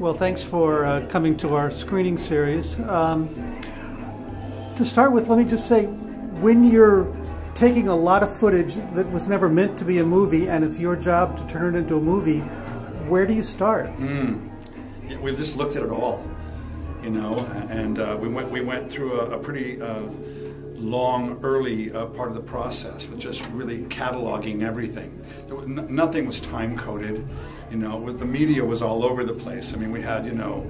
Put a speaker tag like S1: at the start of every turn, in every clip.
S1: Well, thanks for coming to our screening series. To start with, let me just say, when you're taking a lot of footage that was never meant to be a movie and it's your job to turn it into a movie, where do you start?
S2: Yeah, we just looked at it all, you know, and we went through a pretty long, early part of the process with just really cataloging everything. Nothing was time-coded, you know. The media was all over the place. I mean, we had, you know,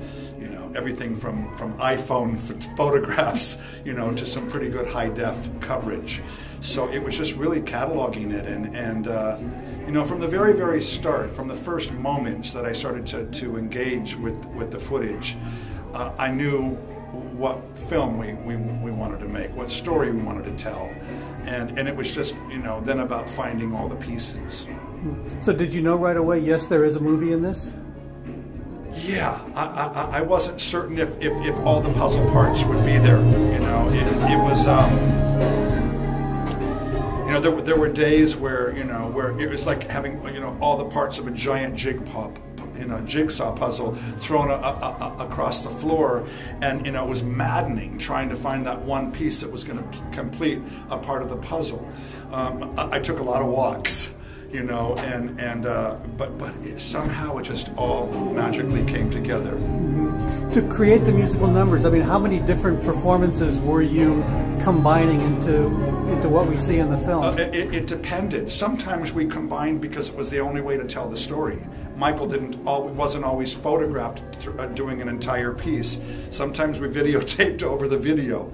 S2: everything from iPhone photographs, you know, to some pretty good high-def coverage. So it was just really cataloging it, and you know, from the very, very start, from the first moments that I started to engage with the footage, I knew what film we wanted to make, what story we wanted to tell, and it was just, you know, then about finding all the pieces.
S1: So did you know right away, yes, there is a movie in this?
S2: Yeah, I wasn't certain if all the puzzle parts would be there. You know, it was. You know, there were days where, you know, where it was like having, you know, all the parts of a giant jigsaw puzzle thrown across the floor, and, you know, it was maddening trying to find that one piece that was going to complete a part of the puzzle. I took a lot of walks, you know, but somehow it just all magically came together.
S1: To create the musical numbers, I mean, how many different performances were you combining into what we see in the film?
S2: It depended. Sometimes we combined because it was the only way to tell the story. Michael wasn't always photographed doing an entire piece. Sometimes we videotaped over the video.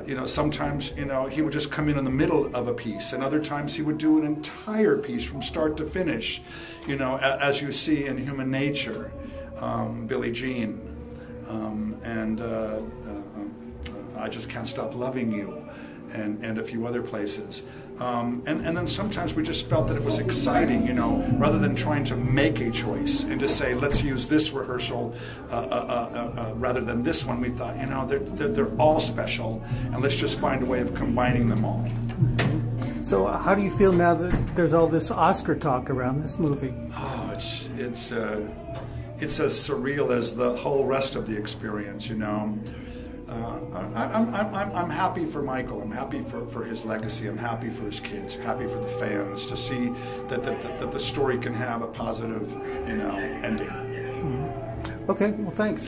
S2: You know, sometimes, you know, he would just come in the middle of a piece, and other times he would do an entire piece from start to finish, you know, as you see in Human Nature, Billie Jean, and I Just Can't Stop Loving You, and a few other places. And then sometimes we just felt that it was exciting, you know, rather than trying to make a choice and to say, let's use this rehearsal rather than this one. We thought, you know, they're all special, and let's just find a way of combining them all.
S1: So how do you feel now that there's all this Oscar talk around this movie?
S2: Oh, it's as surreal as the whole rest of the experience, you know. I'm happy for Michael. I'm happy for his legacy. I'm happy for his kids. Happy for the fans to see that the story can have a positive, you know, ending.
S1: Okay. Well, thanks.